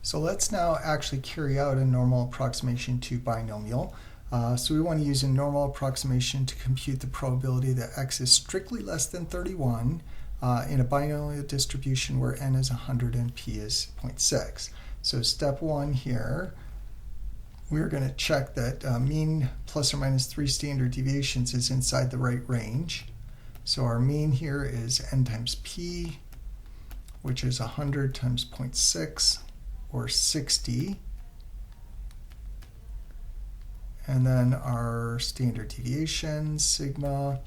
So let's now actually carry out a normal approximation to binomial. So we want to use a normal approximation to compute the probability that x is strictly less than 31 in a binomial distribution where n is 100 and p is 0.6. So step one here, we're going to check that mean plus or minus 3 standard deviations is inside the right range. So our mean here is n times p, which is 100 times 0.6, or 60. And then our standard deviation, sigma,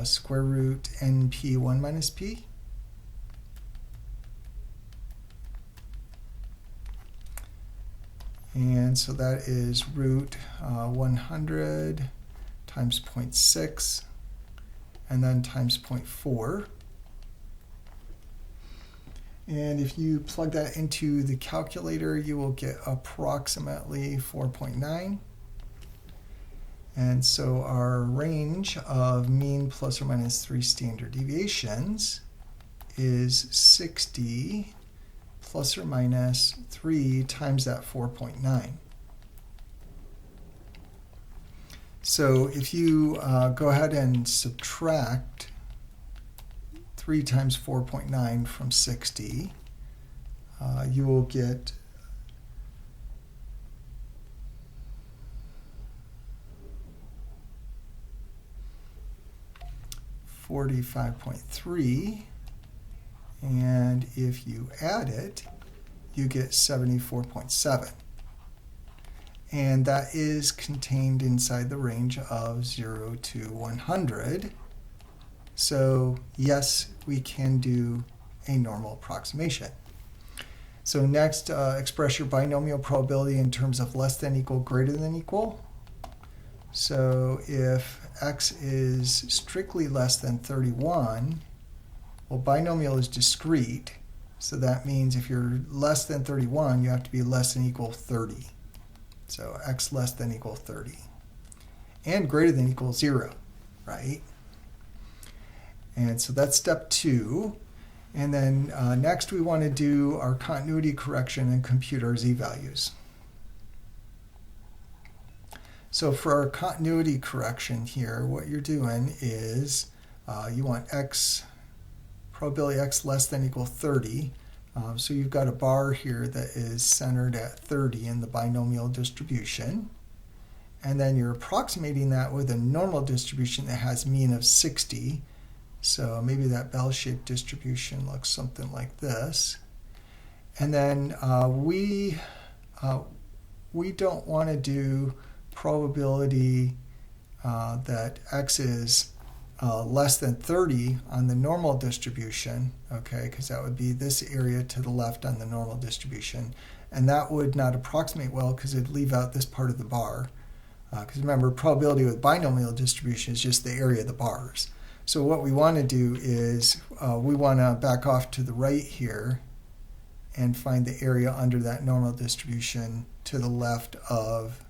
square root np1 minus p. And so that is root 100 times 0.6, and then times 0.4. And if you plug that into the calculator, you will get approximately 4.9. And so our range of mean plus or minus 3 standard deviations is 60 plus or minus 3 times that 4.9. So if you go ahead and subtract 3 times 4.9 from 60, you will get 45.3, and if you add it, you get 74.7. And that is contained inside the range of 0 to 100. So yes, we can do a normal approximation. So next, express your binomial probability in terms of less than equal, greater than equal. So if x is strictly less than 31, well, binomial is discrete. So that means if you're less than 31, you have to be less than equal 30. So x less than equal 30. And greater than equal 0, right? And so that's step 2. And then next we want to do our continuity correction and compute our z-values. So for our continuity correction here, what you're doing is you want probability x less than equal 30. So you've got a bar here that is centered at 30 in the binomial distribution. And then you're approximating that with a normal distribution that has mean of 60. So maybe that bell-shaped distribution looks something like this. And then we don't want to do probability that x is less than 30 on the normal distribution, okay, because that would be this area to the left on the normal distribution. And that would not approximate well because it'd leave out this part of the bar. Because remember, probability with binomial distribution is just the area of the bars. So what we want to do is we want to back off to the right here and find the area under that normal distribution to the left of,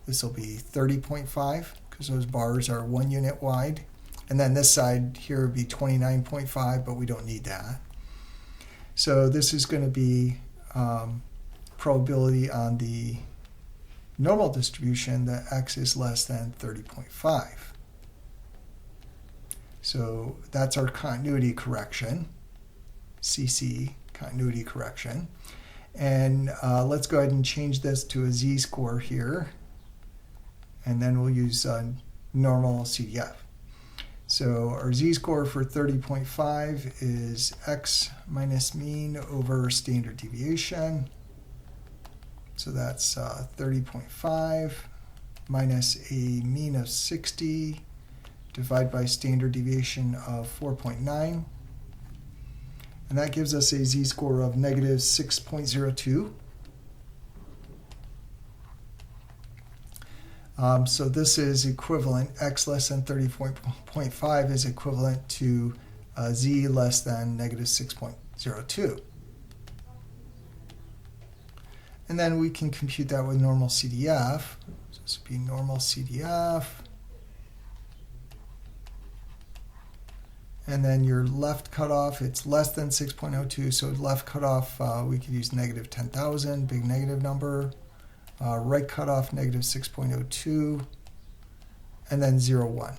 this will be 30.5 because those bars are 1 unit wide. And then this side here would be 29.5, but we don't need that. So this is going to be probability on the normal distribution that x is less than 30.5. So that's our continuity correction, CC, continuity correction. And let's go ahead and change this to a z-score here. And then we'll use normal CDF. So our z-score for 30.5 is x minus mean over standard deviation. So that's 30.5 minus a mean of 60 divided by standard deviation of 4.9. And that gives us a z-score of negative 6.02. So this is equivalent, x less than 30.5 is equivalent to z less than negative 6.02. And then we can compute that with normal CDF. So this would be normal CDF. And then your left cutoff, it's less than 6.02, so left cutoff, we could use negative 10,000, big negative number. Right cutoff, negative 6.02, and then 0, 1,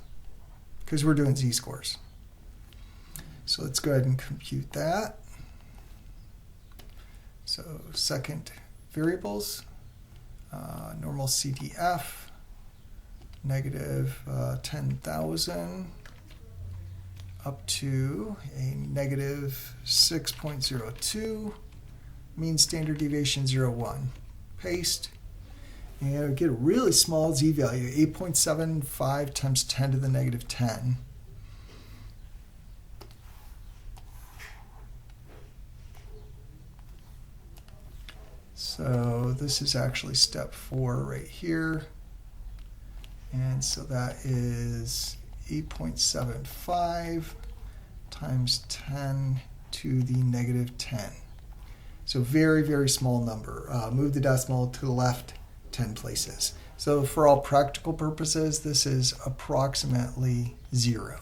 because we're doing z-scores. So let's go ahead and compute that. So second variables, normal CDF, negative 10,000 up to a negative 6.02, mean standard deviation 0, 1. Paste, and we get a really small z-value, 8.75 times 10 to the negative 10. So this is actually step 4 right here. And so that is 8.75 times 10 to the negative 10. So very, very small number. Move the decimal to the left 10 places. So for all practical purposes, this is approximately 0.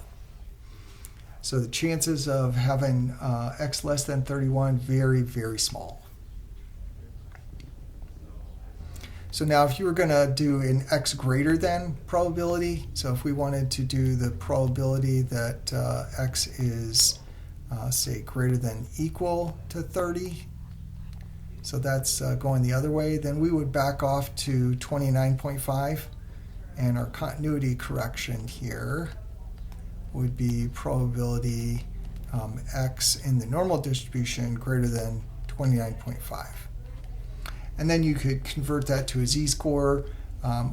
So the chances of having x less than 31, very, very small. So now if you were going to do an x greater than probability, so if we wanted to do the probability that x is, say, greater than equal to 30, so that's going the other way, then we would back off to 29.5, and our continuity correction here would be probability x in the normal distribution greater than 29.5. And then you could convert that to a z-score,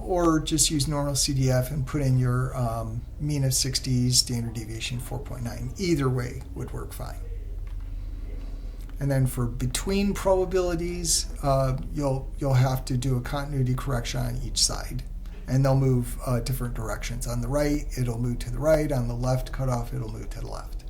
or just use normal CDF and put in your mean of 60, standard deviation 4.9. Either way would work fine. And then for between probabilities, you'll have to do a continuity correction on each side, and they'll move different directions. On the right, it'll move to the right. On the left cutoff, it'll move to the left.